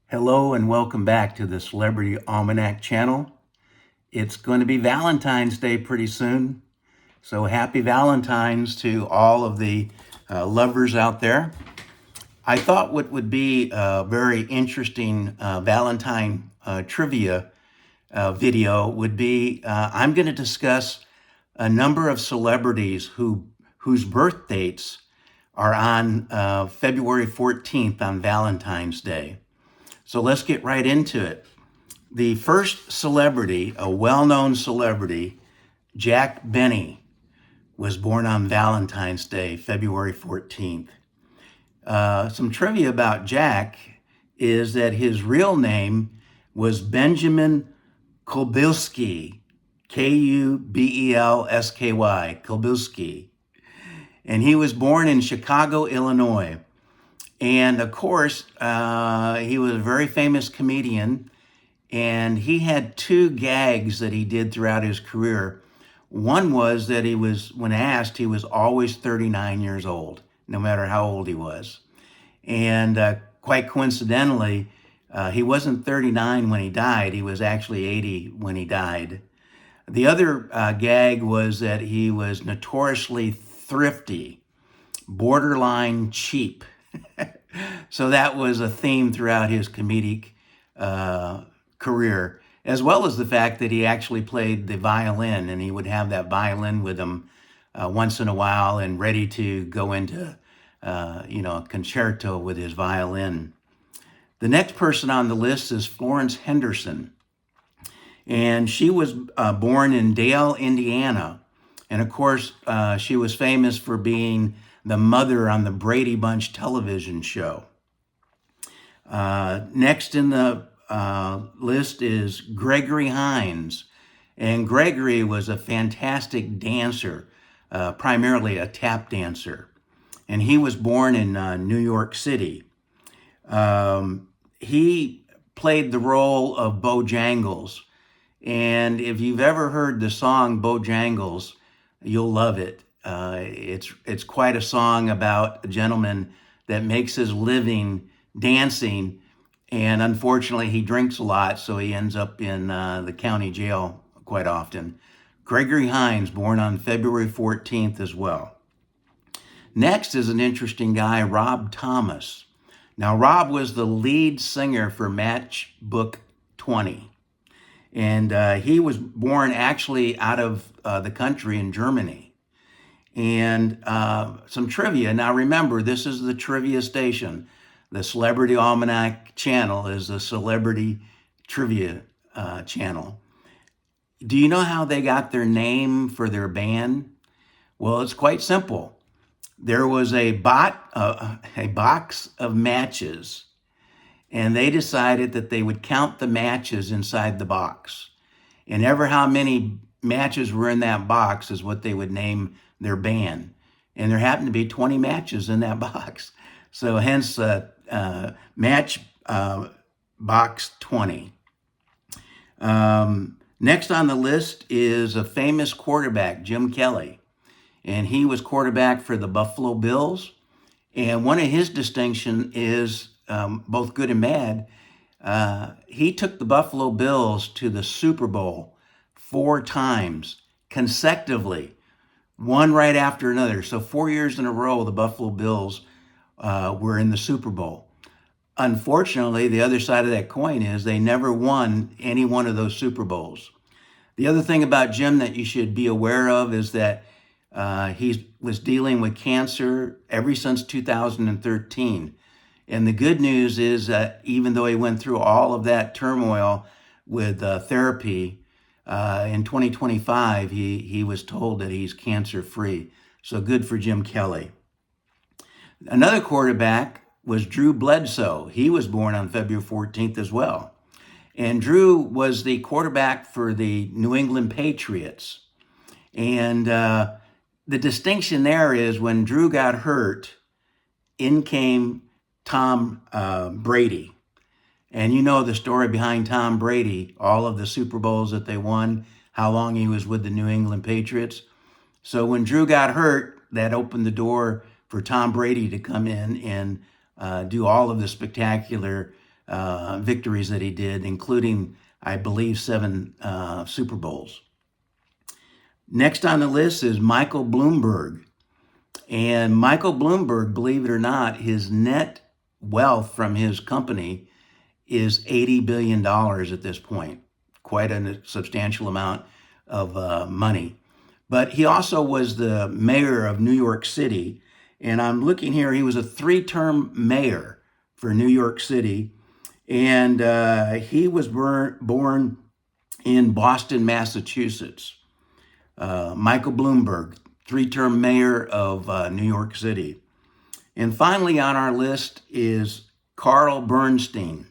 Hello and welcome back to the Celebrity Almanac channel. It's going to be Valentine's Day pretty soon, so happy Valentines to all of the lovers out there. I thought what would be a very interesting Valentine trivia video would be I'm going to discuss a number of celebrities whose birth dates are on February 14th on Valentine's Day. So let's get right into it. The first celebrity, a well-known celebrity, Jack Benny, was born on Valentine's Day, February 14th. Some trivia about Jack is that his real name was Benjamin Kulbilsky, Kubelsky, Kulbilsky. And he was born in Chicago, Illinois. And of course, he was a very famous comedian, and he had two gags that he did throughout his career. One was that when asked, he was always 39 years old, no matter how old he was. And quite coincidentally, he wasn't 39 when he died. He was actually 80 when he died. The other gag was that he was notoriously thrifty, borderline cheap. So that was a theme throughout his comedic career, as well as the fact that he actually played the violin, and he would have that violin with him once in a while and ready to go into, a concerto with his violin. The next person on the list is Florence Henderson, and she was born in Dale, Indiana. And of course, she was famous for being the mother on the Brady Bunch television show. Next in the list is Gregory Hines. And Gregory was a fantastic dancer, primarily a tap dancer. And he was born in New York City. He played the role of Bojangles. And if you've ever heard the song Bojangles, you'll love it. It's quite a song about a gentleman that makes his living dancing, and unfortunately he drinks a lot, so he ends up in the county jail quite often. Gregory Hines, born on February 14th as well. Next is an interesting guy, Rob Thomas. Now, Rob was the lead singer for Matchbook 20. And he was born actually out of the country in Germany. And some trivia. Now remember, this is the trivia station. The Celebrity Almanac channel is the celebrity trivia channel. Do you know how they got their name for their band? Well, it's quite simple. There was a box of matches, and they decided that they would count the matches inside the box. And ever how many matches were in that box is what they would name their band. And there happened to be 20 matches in that box. So hence match box 20. Next on the list is a famous quarterback, Jim Kelly. And he was quarterback for the Buffalo Bills. And one of his distinctions is both good and bad. He took the Buffalo Bills to the Super Bowl 4 times consecutively, one right after another. So 4 years in a row, the Buffalo Bills were in the Super Bowl. Unfortunately, the other side of that coin is they never won any one of those Super Bowls. The other thing about Jim that you should be aware of is that he was dealing with cancer ever since 2013. And the good news is that even though he went through all of that turmoil with therapy, in 2025, he was told that he's cancer-free. So good for Jim Kelly. Another quarterback was Drew Bledsoe. He was born on February 14th as well. And Drew was the quarterback for the New England Patriots. And the distinction there is when Drew got hurt, in came Tom Brady. And you know the story behind Tom Brady, all of the Super Bowls that they won, how long he was with the New England Patriots. So when Drew got hurt, that opened the door for Tom Brady to come in and do all of the spectacular victories that he did, including, I believe, 7 Super Bowls. Next on the list is Michael Bloomberg. And Michael Bloomberg, believe it or not, his net wealth from his company is $80 billion at this point. Quite a substantial amount of money. But he also was the mayor of New York City. And I'm looking here, he was a 3-term mayor for New York City. And he was born in Boston, Massachusetts. Michael Bloomberg, 3-term mayor of New York City. And finally on our list is Carl Bernstein.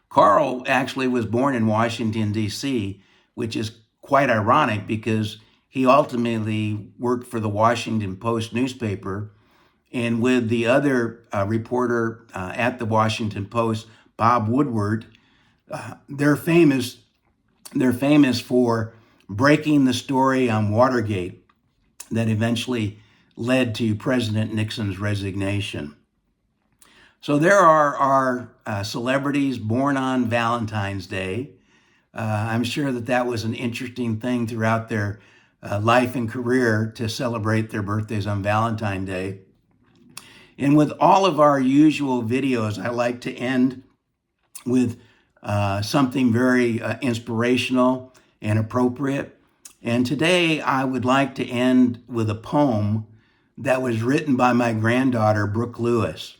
Carl actually was born in Washington, D.C., which is quite ironic because he ultimately worked for the Washington Post newspaper, and with the other reporter at the Washington Post, Bob Woodward, they're famous for breaking the story on Watergate that eventually led to President Nixon's resignation. So there are our celebrities born on Valentine's Day. I'm sure that was an interesting thing throughout their life and career to celebrate their birthdays on Valentine's Day. And with all of our usual videos, I like to end with something very inspirational and appropriate. And today I would like to end with a poem that was written by my granddaughter, Brooke Lewis.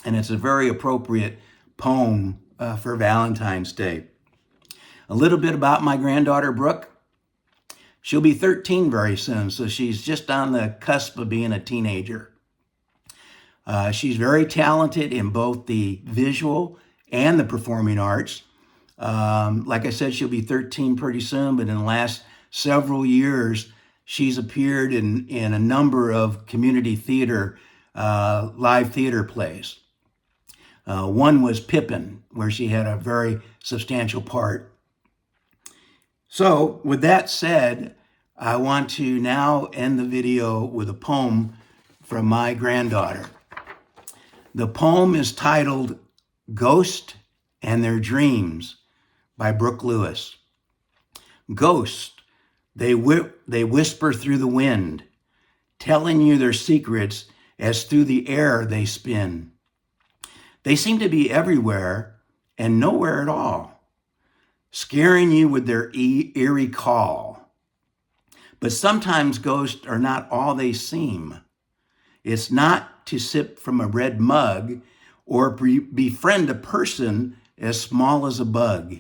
And it's a very appropriate poem for Valentine's Day. A little bit about my granddaughter, Brooke. She'll be 13 very soon, so she's just on the cusp of being a teenager. She's very talented in both the visual and the performing arts. Like I said, she'll be 13 pretty soon, but in the last several years, she's appeared in a number of community theater, live theater plays. One was Pippin, where she had a very substantial part. So with that said, I want to now end the video with a poem from my granddaughter. The poem is titled Ghost and Their Dreams by Brooke Lewis. Ghosts, they whisper through the wind, telling you their secrets as through the air they spin. They seem to be everywhere and nowhere at all, scaring you with their eerie call. But sometimes ghosts are not all they seem. It's not to sip from a red mug or befriend a person as small as a bug.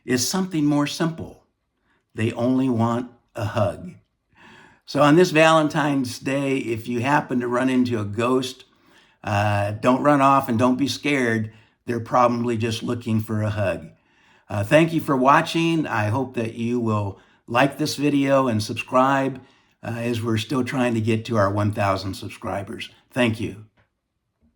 It's something more simple. They only want a hug. So on this Valentine's Day, if you happen to run into a ghost, don't run off and don't be scared. They're probably just looking for a hug. Thank you for watching. I hope that you will like this video and subscribe as we're still trying to get to our 1,000 subscribers. Thank you.